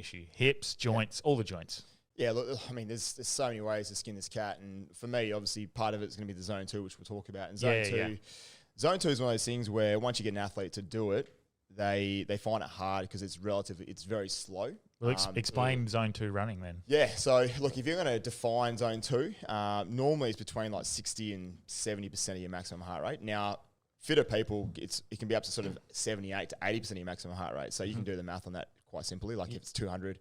issue? Hips, joints, all the joints. Yeah, look, I mean, there's so many ways to skin this cat, and for me, obviously, part of it's going to be the zone 2, which we'll talk about. And zone two is one of those things where once you get an athlete to do it, they find it hard because it's very slow. Well, explain zone 2 running then. Yeah, so look, if you're going to define zone 2, normally it's between like 60 and 70% of your maximum heart rate. Now, fitter people, it can be up to sort of 78 to 80% of your maximum heart rate. So you can do the math on that quite simply. Like if it's 200,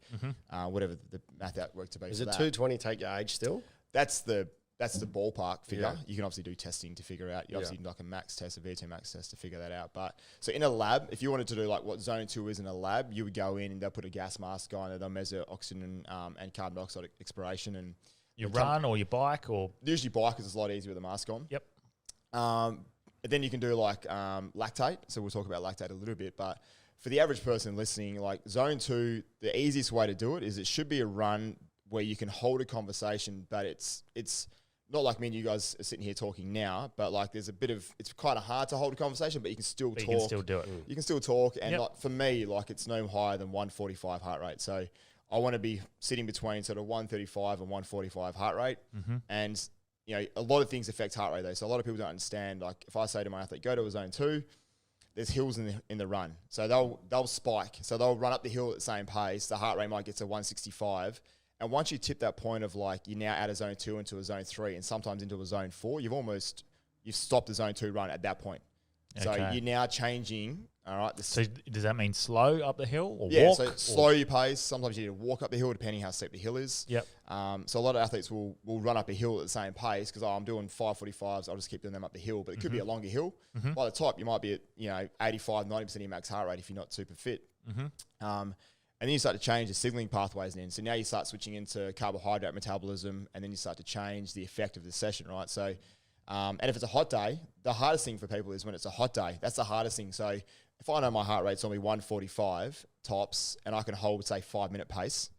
whatever the math out worked to be. Is it 220 take your age still? That's the ballpark figure. You can obviously do testing to figure out. You obviously do like a max test, a VO2 Max test to figure that out. But so in a lab, if you wanted to do like what zone 2 is in a lab, you would go in and they'll put a gas mask on and they'll measure oxygen and carbon dioxide expiration. And you run or you bike or usually bike because it's a lot easier with a mask on. Yep. Then you can do like lactate. So we'll talk about lactate a little bit, but for the average person listening, like zone 2, the easiest way to do it is it should be a run where you can hold a conversation, but it's not like me and you guys are sitting here talking now, but like it's kind of hard to hold a conversation, but you can still talk. You can still do it. You can still talk. And like for me, like it's no higher than 145 heart rate. So I want to be sitting between sort of 135 and 145 heart rate. And, you know, a lot of things affect heart rate though. So a lot of people don't understand, like if I say to my athlete, go to a zone 2, there's hills in the run. So they'll spike. So they'll run up the hill at the same pace. The heart rate might get to 165. And once you tip that point of like you're now out of zone 2 into a zone 3 and sometimes into a zone 4, you've stopped the zone 2 run at that point. So you're now changing. All right. So does that mean slow up the hill or walk? Yeah, so slow your pace. Sometimes you need to walk up the hill depending how steep the hill is. Yep. So a lot of athletes will run up a hill at the same pace because I'm doing 545s. I'll just keep doing them up the hill. But it could be a longer hill. By the top, you might be at 85, 90% of your max heart rate if you're not super fit. And then you start to change the signaling pathways then. So now you start switching into carbohydrate metabolism and then you start to change the effect of the session, right? So, and if it's a hot day, the hardest thing for people is when it's a hot day. That's the hardest thing. So if I know my heart rate's only 145 tops and I can hold, say, 5-minute pace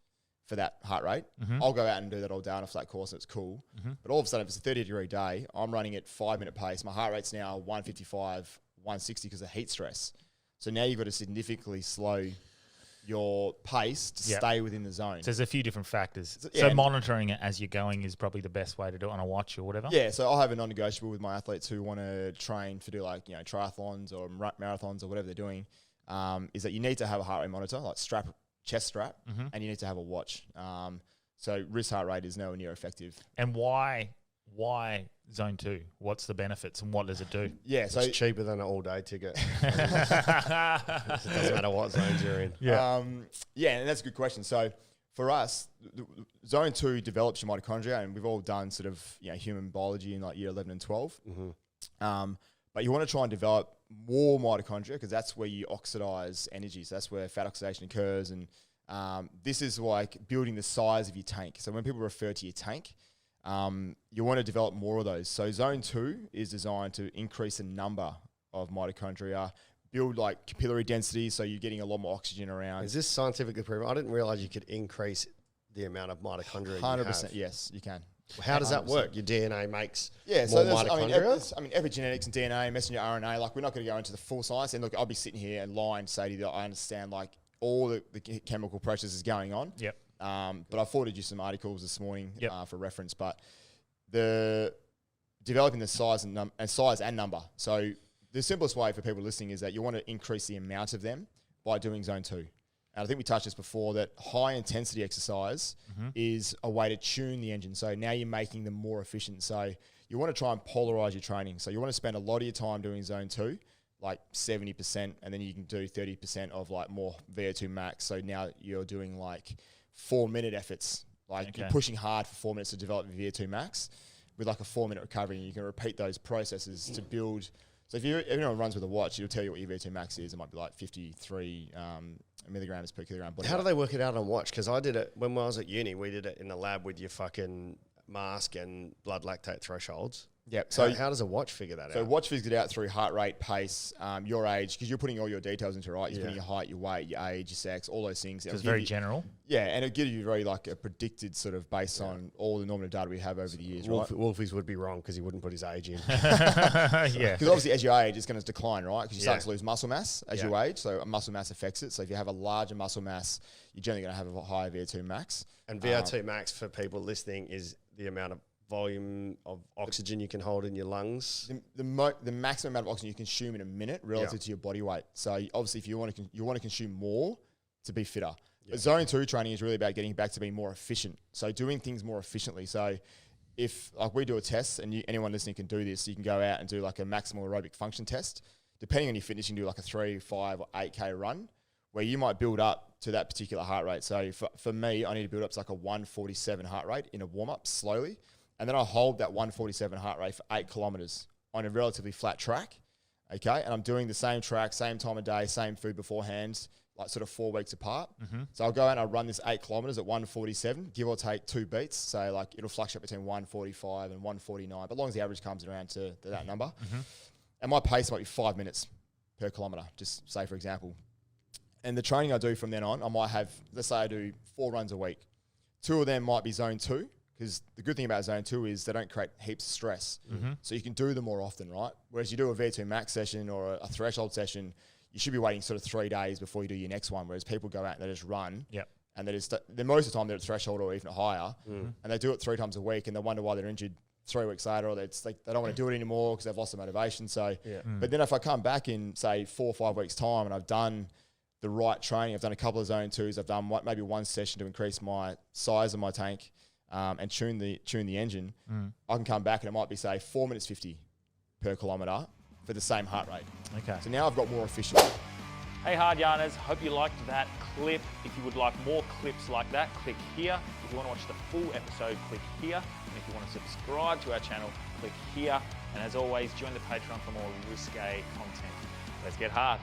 for that heart rate, I'll go out and do that all day on a flat course and it's cool. But all of a sudden, if it's a 30-degree day, I'm running at 5-minute pace. My heart rate's now 155, 160 because of heat stress. So now you've got to significantly slow your pace to stay within the zone. So there's a few different factors. So monitoring it as you're going is probably the best way to do it on a watch or whatever? Yeah, so I'll have a non-negotiable with my athletes who want to train for do like, triathlons or marathons or whatever they're doing, is that you need to have a heart rate monitor, like chest strap, and you need to have a watch. So wrist heart rate is nowhere near effective. And why zone 2? What's the benefits and what does it do? Yeah, so it's cheaper than an all-day ticket. It doesn't matter what zones you're in. And that's a good question. So for us, zone 2 develops your mitochondria, and we've all done sort of human biology in like year 11 and 12. But you want to try and develop more mitochondria because that's where you oxidize energy. So that's where fat oxidation occurs, and this is like building the size of your tank. So when people refer to your tank, you want to develop more of those. So zone 2 is designed to increase the number of mitochondria, build like capillary density, so you're getting a lot more oxygen around. Is this scientifically proven? I didn't realize you could increase the amount of mitochondria. 100%, yes, you can. How does that work? Your DNA makes more mitochondria? Epigenetics and DNA, messenger RNA, like we're not going to go into the full science. And look, I'll be sitting here and lying to say to you that I understand like all the chemical processes going on. Yep. But I forwarded you some articles this morning for reference. But the developing the size and number. So the simplest way for people listening is that you want to increase the amount of them by doing zone 2. And I think we touched this before, that high intensity exercise is a way to tune the engine. So now you're making them more efficient. So you want to try and polarize your training. So you want to spend a lot of your time doing zone 2, like 70%, and then you can do 30% of like more VO2 max. So now you're doing like 4-minute efforts. Like you're pushing hard for 4 minutes to develop your VO2 max with like a 4-minute recovery, and you can repeat those processes to build. So if anyone runs with a watch, it'll tell you what your VO2 max is. It might be like 53 milligrams per kilogram body weight. How do they work it out on watch? Because I did it when I was at uni. We did it in the lab with your fucking mask and blood lactate thresholds. Yep. So So how does a watch figure that So out? watch figures it out through heart rate, pace, your age, because you're putting all your details into it, right. You're putting your height, your weight, your age, your sex, all those things. So it's very general. Yeah, and it'll give you very like a predicted sort of based on all the normative data we have over the years, right? Wolfies would be wrong because he wouldn't put his age in. Yeah. Because obviously as you age, it's going to decline, right? Because you start Yeah. to lose muscle mass as you age, so muscle mass affects it. So if you have a larger muscle mass, you're generally going to have a higher VO2 max. And VO2 max for people listening is the amount of volume of oxygen you can hold in your lungs. The maximum amount of oxygen you consume in a minute relative to your body weight. So obviously, if you want to consume more to be fitter. But zone 2 training is really about getting back to being more efficient. So doing things more efficiently. So if like we do a test, and anyone listening can do this, you can go out and do like a maximal aerobic function test. Depending on your fitness, you can do like a 3, 5, or 8K run, where you might build up to that particular heart rate. So for me, I need to build up to like a 147 heart rate in a warm up slowly. And then I hold that 147 heart rate for 8 kilometers on a relatively flat track. Okay. And I'm doing the same track, same time of day, same food beforehand, like sort of 4 weeks apart. So I'll go out and I'll run this 8 kilometers at 147, give or take 2 beats. So like it'll fluctuate between 145 and 149, but as long as the average comes around to that number. And my pace might be 5 minutes per kilometer, just say for example. And the training I do from then on, I might have, let's say I do 4 runs a week. 2 of them might be zone 2. Because the good thing about zone 2 is they don't create heaps of stress. So you can do them more often, right? Whereas you do a VO2 max session or a threshold session, you should be waiting sort of 3 days before you do your next one. Whereas people go out and they just run. And they're most of the time they're at threshold or even higher. And they do it 3 times a week and they wonder why they're injured 3 weeks later, or they don't want to do it anymore because they've lost the motivation. So, but then if I come back in say 4 or 5 weeks time and I've done the right training, I've done a couple of zone 2s, I've done maybe one session to increase my size of my tank, and tune the engine, I can come back and it might be say 4 minutes 50 per kilometer for the same heart rate. Okay. So now I've got more efficient. Hey hard yarners, hope you liked that clip. If you would like more clips like that, click here. If you want to watch the full episode, click here. And if you want to subscribe to our channel, click here. And as always, join the Patreon for more risque content. Let's get hard.